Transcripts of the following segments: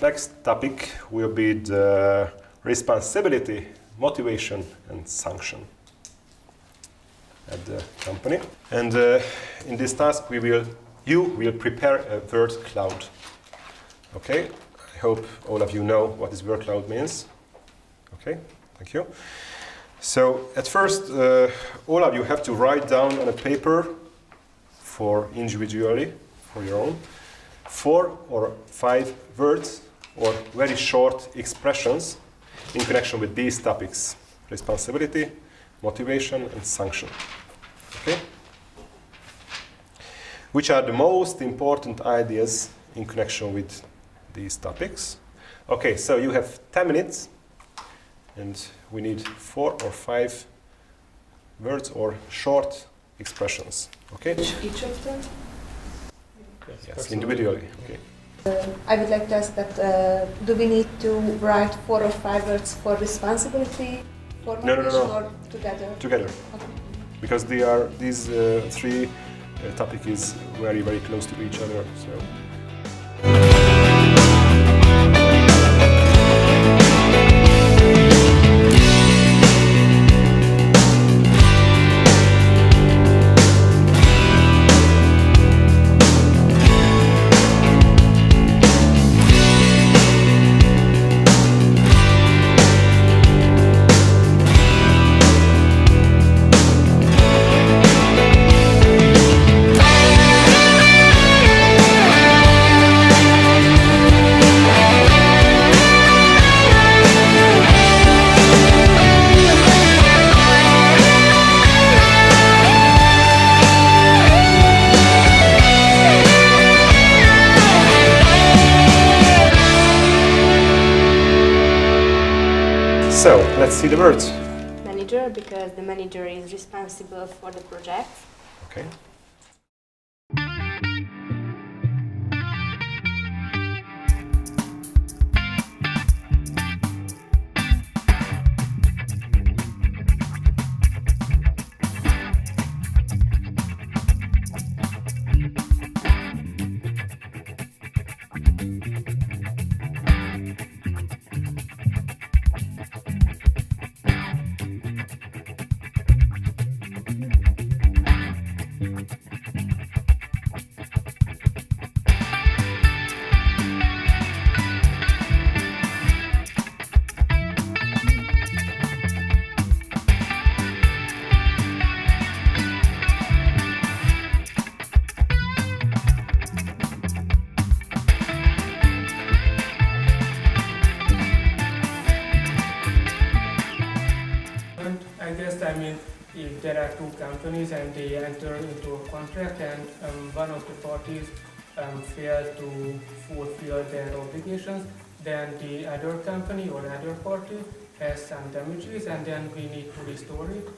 next topic will be the responsibility, motivation, and sanction at the company. And in this task, you will prepare a word cloud. Okay, I hope all of you know what this word cloud means. Okay, thank you. So at first, all of you have to write down on a paper for individually, for your own, 4 or 5 words or very short expressions in connection with these topics: responsibility, motivation, and sanction. Okay? Which are the most important ideas in connection with these topics? Okay, so you have 10 minutes, and we need 4 or 5 words or short expressions. Okay? Each of them? Yes, individually. Okay. I would like to ask that, do we need to write 4 or 5 words for responsibility, for motivation, or together? Together. Okay. Because these 3 topic is very, very close to each other. So. So, let's see the words. Manager, because the manager is responsible for the project. Okay. If there are 2 companies and they enter into a contract and one of the parties fail to fulfill their obligations, then the other company or other party has some damages and then we need to restore it.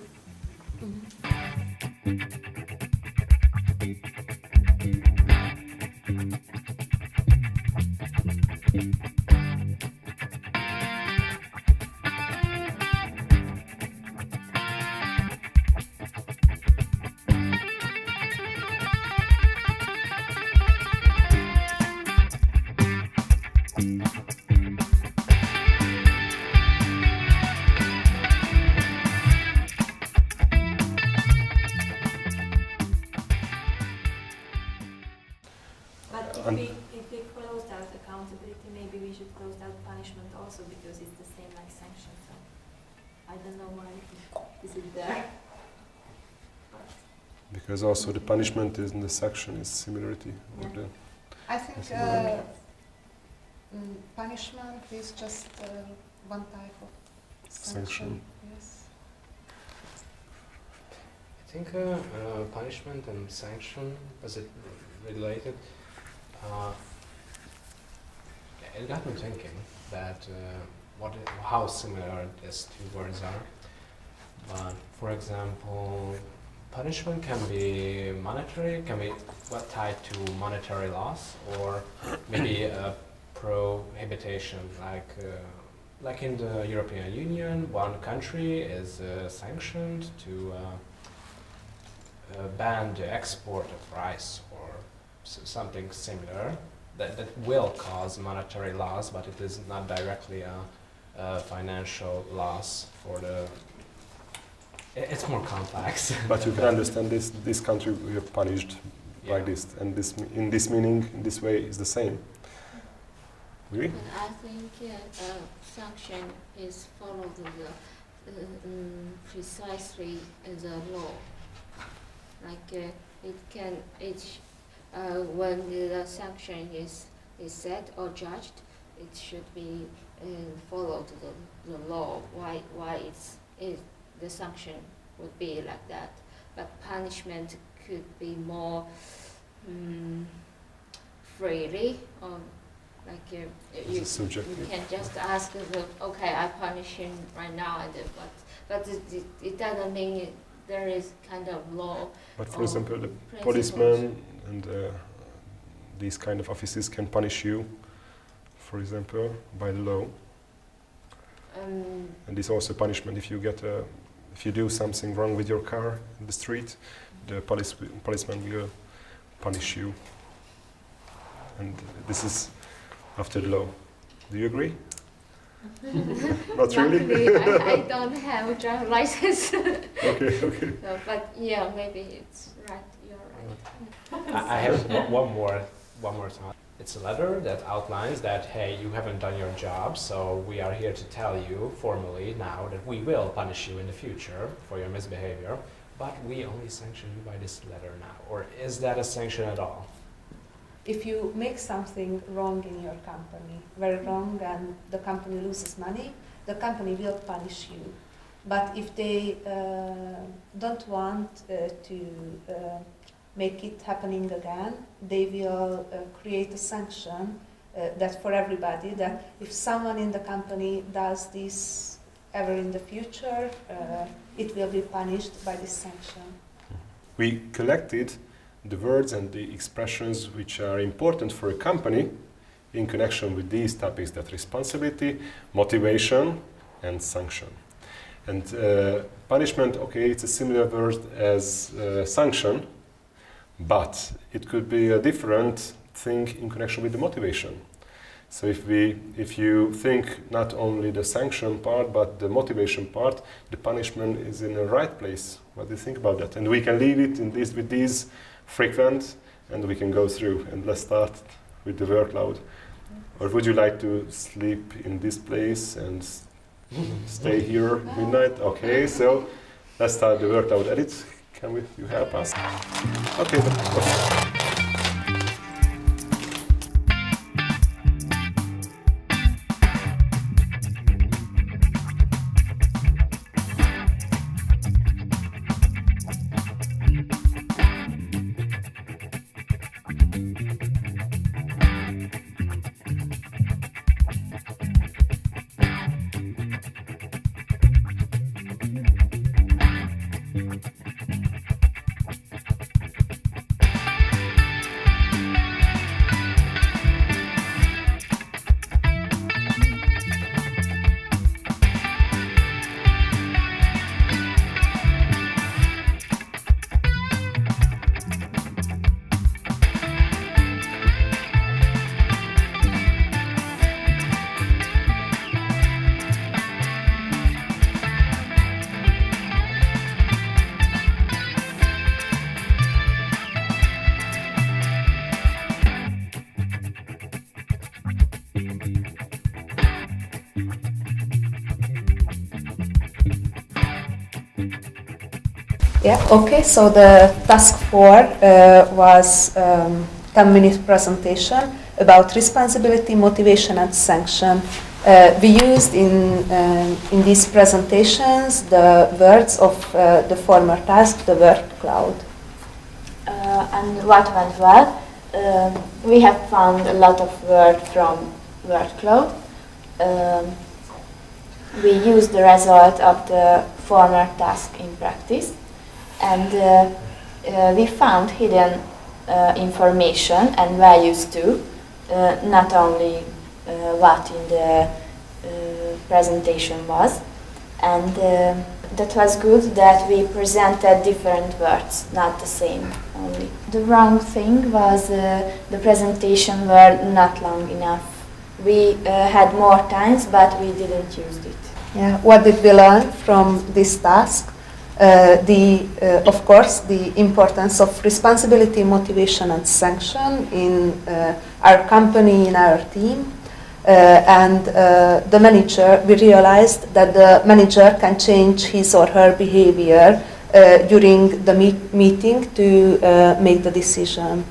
If we closed out accountability, maybe we should close out punishment also, because it's the same like sanction. So I don't know why is it there. Because also the punishment is in the section is similarity. Yeah. I think punishment is just one type of sanction. Yes. I think punishment and sanction, is it related? It got me thinking that how similar these 2 words are. But for example, punishment can be monetary, can be tied to monetary loss, or maybe a prohibition, like in the European Union, one country is sanctioned to ban the export of rice or something similar. that will cause monetary loss, but it is not directly a financial loss for the. It's more complex. But you can understand this country will be punished by this, and this in this meaning, in this way, is the same. Really? And I think sanction is followed precisely the law. Like when the sanction is set or judged, it should be followed the law. Why the sanction would be like that, but punishment could be more freely, or like you can just ask okay, I punish him right now, but it doesn't mean there is kind of law. But for example, the policeman and these kind of offices can punish you, for example, by the law. And this also punishment if you do something wrong with your car in the street, the policeman will punish you. And this is after the law. Do you agree? Not really? Luckily, I don't have a driver's license. Okay. So, but yeah, maybe it's right. You're right. I have one more thought. It's a letter that outlines that, hey, you haven't done your job, so we are here to tell you formally now that we will punish you in the future for your misbehavior, but we only sanction you by this letter now. Or is that a sanction at all? If you make something wrong in your company, very wrong, and the company loses money, the company will punish you. But if they don't want to make it happening again, they will create a sanction that for everybody, that if someone in the company does this ever in the future, it will be punished by this sanction. We collected the words and the expressions which are important for a company in connection with these topics, that responsibility, motivation, and sanction. And punishment, okay, it's a similar word as sanction, but it could be a different thing in connection with the motivation. So if you think not only the sanction part, but the motivation part, the punishment is in the right place. What do you think about that? And we can leave it with these frequent, and we can go through. And let's start with the workload. Or would you like to sleep in this place and stay here midnight? Okay, so let's start the workload edit. Can you help us? Okay. Yeah, okay, so the task 4 was 10-minute presentation about responsibility, motivation, and sanction. We used in these presentations the words of the former task, the word cloud. And what went well? We have found a lot of words from word cloud. We used the result of the former task in practice, and we found hidden information and values too, not only what in the presentation was. And That was good that we presented different words, not the same only. The wrong thing was the presentation were not long enough. We had more times, but we didn't use it. Yeah. What did we learn from this task? Of course, the importance of responsibility, motivation, and sanction in our company, in our team. And the manager, we realized that the manager can change his or her behavior during the meeting to make the decision.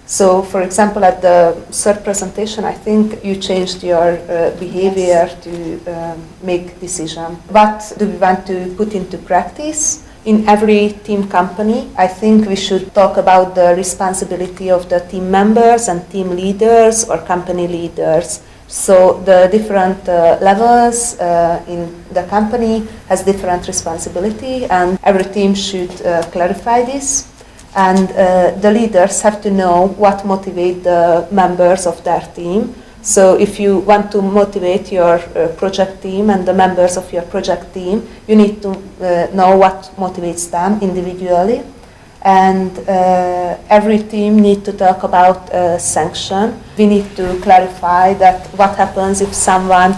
So, for example, at the third presentation, I think you changed your behavior to make decision. What do we want to put into practice? In every team company, I think we should talk about the responsibility of the team members and team leaders or company leaders. So the different levels in the company has different responsibility, and every team should clarify this. And the leaders have to know what motivates the members of their team. So if you want to motivate your project team and the members of your project team, you need to know what motivates them individually. And every team needs to talk about sanction. We need to clarify that what happens if someone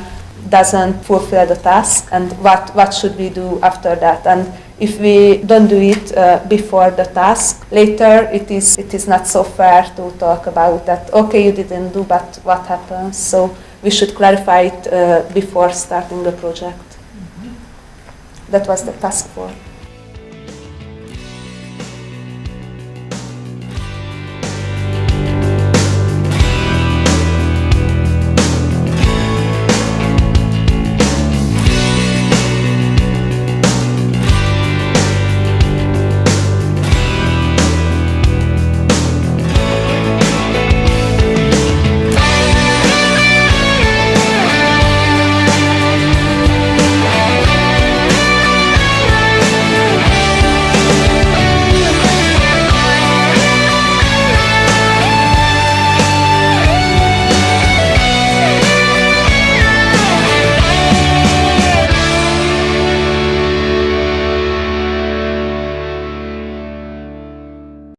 doesn't fulfill the task, and what should we do after that. And if we don't do it before the task, later it is not so fair to talk about that, okay, you didn't do, but what happens? So we should clarify it before starting the project. That was the task 4.